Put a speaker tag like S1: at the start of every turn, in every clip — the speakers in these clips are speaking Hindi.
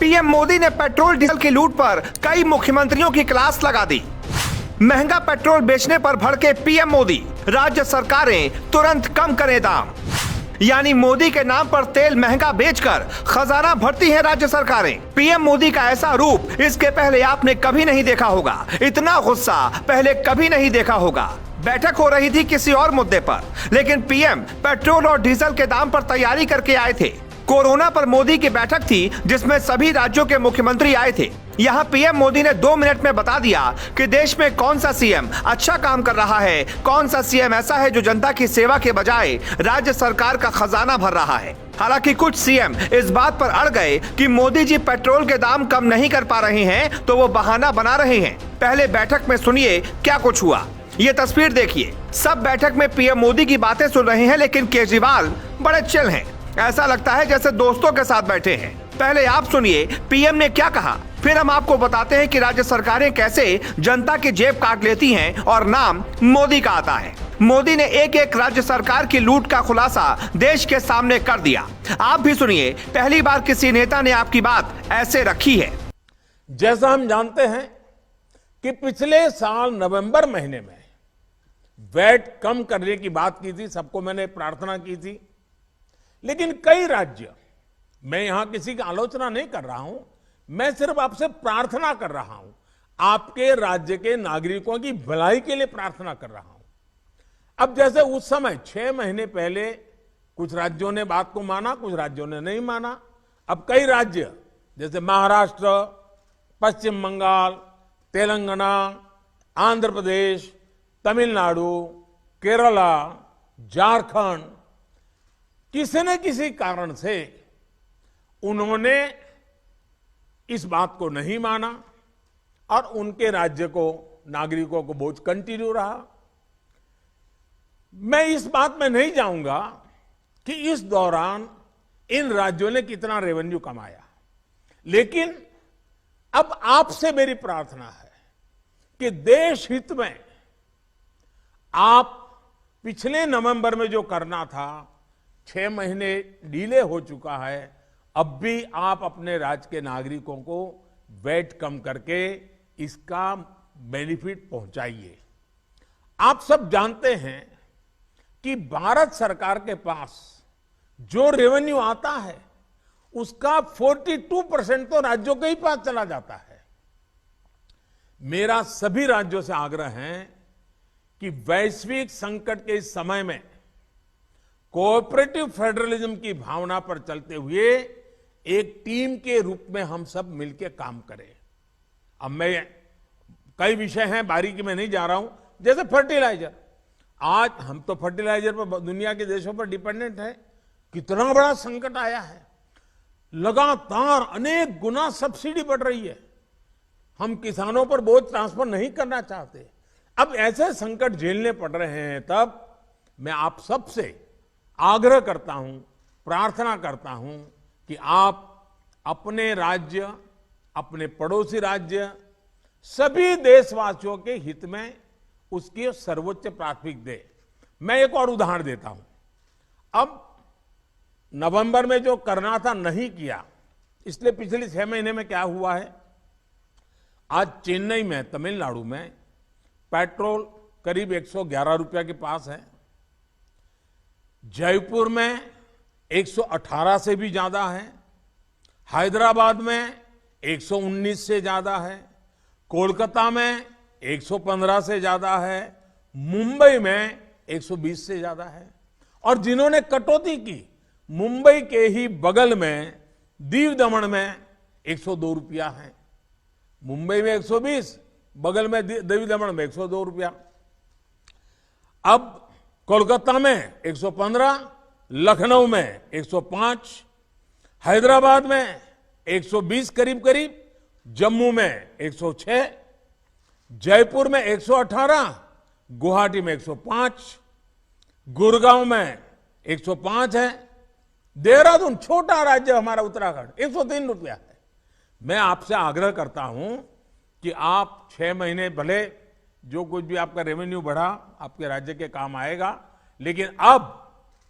S1: पीएम मोदी ने पेट्रोल डीजल की लूट पर कई मुख्यमंत्रियों की क्लास लगा दी। महंगा पेट्रोल बेचने पर भड़के पीएम मोदी, राज्य सरकारें तुरंत कम करें दाम। यानी मोदी के नाम पर तेल महंगा बेचकर खजाना भरती है राज्य सरकारें। पीएम मोदी का ऐसा रूप इसके पहले आपने कभी नहीं देखा होगा। इतना गुस्सा पहले कभी नहीं देखा होगा। बैठक हो रही थी किसी और मुद्दे पर, लेकिन पीएम पेट्रोल और डीजल के दाम पर तैयारी करके आए थे। कोरोना पर मोदी की बैठक थी जिसमें सभी राज्यों के मुख्यमंत्री आए थे। यहाँ पीएम मोदी ने 2 मिनट में बता दिया कि देश में कौन सा सीएम अच्छा काम कर रहा है, कौन सा सीएम ऐसा है जो जनता की सेवा के बजाय राज्य सरकार का खजाना भर रहा है। हालांकि कुछ सीएम इस बात पर अड़ गए कि मोदी जी पेट्रोल के दाम कम नहीं कर पा रहे हैं तो वो बहाना बना रहे हैं। पहले बैठक में सुनिए क्या कुछ हुआ। ये तस्वीर देखिए। सब बैठक में पीएम मोदी की बातें सुन रहे हैं, लेकिन केजरीवाल बड़े चिल हैं। ऐसा लगता है जैसे दोस्तों के साथ बैठे हैं। पहले आप सुनिए पीएम ने क्या कहा, फिर हम आपको बताते हैं कि राज्य सरकारें कैसे जनता की जेब काट लेती हैं और नाम मोदी का आता है। मोदी ने एक एक राज्य सरकार की लूट का खुलासा देश के सामने कर दिया। आप भी सुनिए। पहली बार किसी नेता ने आपकी बात ऐसे रखी है।
S2: जैसा हम जानते हैं कि पिछले साल नवंबर महीने में वैट कम करने की बात की थी, सबको मैंने प्रार्थना की थी, लेकिन कई राज्य, मैं यहां किसी की आलोचना नहीं कर रहा हूं, मैं सिर्फ आपसे प्रार्थना कर रहा हूं, आपके राज्य के नागरिकों की भलाई के लिए प्रार्थना कर रहा हूं। अब जैसे उस समय 6 महीने पहले कुछ राज्यों ने बात को माना, कुछ राज्यों ने नहीं माना। अब कई राज्य जैसे महाराष्ट्र, पश्चिम बंगाल, तेलंगाना, आंध्र प्रदेश, तमिलनाडु, केरला, झारखंड, किसी न किसी कारण से उन्होंने इस बात को नहीं माना और उनके राज्य को, नागरिकों को बोझ कंटिन्यू रहा। मैं इस बात में नहीं जाऊंगा कि इस दौरान इन राज्यों ने कितना रेवेन्यू कमाया, लेकिन अब आपसे मेरी प्रार्थना है कि देश हित में आप पिछले नवंबर में जो करना था, 6 महीने डिले हो चुका है, अब भी आप अपने राज्य के नागरिकों को वैट कम करके इसका बेनिफिट पहुंचाइए। आप सब जानते हैं कि भारत सरकार के पास जो रेवेन्यू आता है उसका 42% तो राज्यों के ही पास चला जाता है। मेरा सभी राज्यों से आग्रह है कि वैश्विक संकट के इस समय में कोऑपरेटिव फेडरलिज्म की भावना पर चलते हुए एक टीम के रूप में हम सब मिलकर काम करें। अब मैं कई विषय हैं, बारीकी में नहीं जा रहा हूं, जैसे फर्टिलाइजर। आज हम तो फर्टिलाइजर पर दुनिया के देशों पर डिपेंडेंट है। कितना बड़ा संकट आया है, लगातार अनेक गुना सब्सिडी बढ़ रही है। हम किसानों पर बोझ ट्रांसफर नहीं करना चाहते। अब ऐसे संकट झेलने पड़ रहे हैं, तब मैं आप सबसे आग्रह करता हूं, प्रार्थना करता हूं कि आप अपने राज्य, अपने पड़ोसी राज्य, सभी देशवासियों के हित में उसकी सर्वोच्च प्राथमिकता दे। मैं एक और उदाहरण देता हूं। अब नवंबर में जो करना था नहीं किया, इसलिए पिछले 6 महीने में क्या हुआ है, आज चेन्नई में, तमिलनाडु में पेट्रोल करीब 111 रुपया के पास है। जयपुर में 118 से भी ज्यादा है। हैदराबाद में 119 से ज्यादा है। कोलकाता में 115 से ज्यादा है। मुंबई में 120 से ज्यादा है। और जिन्होंने कटौती की, मुंबई के ही बगल में दीव दमन में 102 रुपया है। मुंबई में 120, बगल में दीव दमन में 102 रुपया। अब कोलकाता में 115, लखनऊ में 105, हैदराबाद में 120 करीब करीब, जम्मू में 106, जयपुर में 118, गुवाहाटी में 105, गुड़गांव में 105 है। देहरादून, छोटा राज्य हमारा उत्तराखंड, 103 रुपया है। मैं आपसे आग्रह करता हूं कि आप 6 महीने भले जो कुछ भी आपका रेवेन्यू बढ़ा आपके राज्य के काम आएगा, लेकिन अब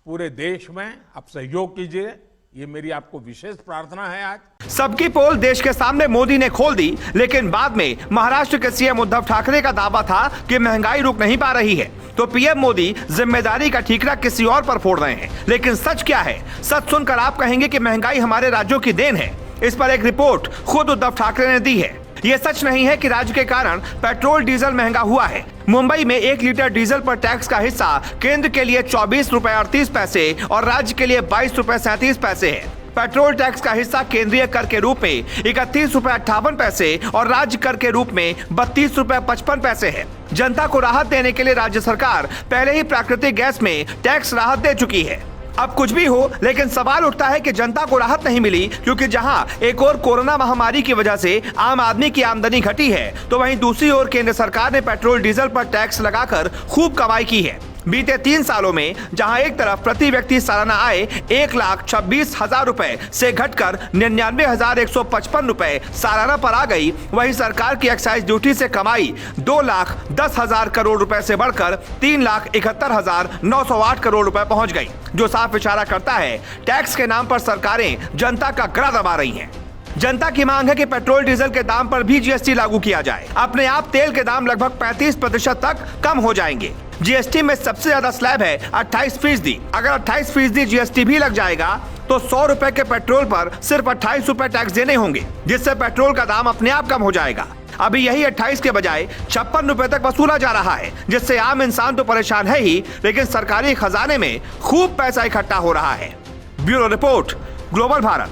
S2: पूरे देश में आप सहयोग कीजिए, ये मेरी आपको विशेष प्रार्थना है आज।
S1: सबकी पोल देश के सामने मोदी ने खोल दी, लेकिन बाद में महाराष्ट्र के सीएम उद्धव ठाकरे का दावा था कि महंगाई रुक नहीं पा रही है, तो पीएम मोदी जिम्मेदारी का ठीकरा किसी और पर फोड़ रहे हैं। लेकिन सच क्या है? सच सुनकर आप कहेंगे कि महंगाई हमारे राज्यों की देन है। इस पर एक रिपोर्ट खुद उद्धव ठाकरे ने दी है। ये सच नहीं है कि राज्य के कारण पेट्रोल डीजल महंगा हुआ है। मुंबई में 1 लीटर डीजल पर टैक्स का हिस्सा केंद्र के लिए 24 रुपए 38 पैसे और राज्य के लिए 22 रुपए 37 पैसे है। पेट्रोल टैक्स का हिस्सा केंद्रीय कर के रूप में 31 रुपए 58 पैसे और राज्य कर के रूप में 32 रुपए 55 पैसे है। जनता को राहत देने के लिए राज्य सरकार पहले ही प्राकृतिक गैस में टैक्स राहत दे चुकी है। अब कुछ भी हो, लेकिन सवाल उठता है कि जनता को राहत नहीं मिली, क्योंकि जहां एक और कोरोना महामारी की वजह से आम आदमी की आमदनी घटी है, तो वहीं दूसरी ओर केंद्र सरकार ने पेट्रोल डीजल पर टैक्स लगाकर खूब कमाई की है। बीते 3 सालों में जहां एक तरफ प्रति व्यक्ति सालाना आय 1,26,000 रुपए से घटकर 99,155 रुपए सालाना पर आ गई, वहीं सरकार की एक्साइज ड्यूटी से कमाई 2,10,000 करोड़ रुपए से बढ़कर 3,71,908 करोड़ रुपए पहुंच गई, जो साफ इशारा करता है टैक्स के नाम पर सरकारें जनता का गला दबा रही हैं। जनता की मांग है कि पेट्रोल डीजल के दाम पर भी जीएसटी लागू किया जाए। अपने आप तेल के दाम लगभग 35% तक कम हो जाएंगे। जीएसटी में सबसे ज्यादा स्लैब है 28%। अगर 28% जीएसटी भी लग जाएगा तो 100 रुपए के पेट्रोल पर सिर्फ 28 रुपए टैक्स देने होंगे, जिससे पेट्रोल का दाम अपने आप कम हो जाएगा। अभी यही 28 के बजाय 56 रुपए तक वसूला जा रहा है, जिससे आम इंसान तो परेशान है ही, लेकिन सरकारी खजाने में खूब पैसा इकट्ठा हो रहा है। Bureau report, global Bharat.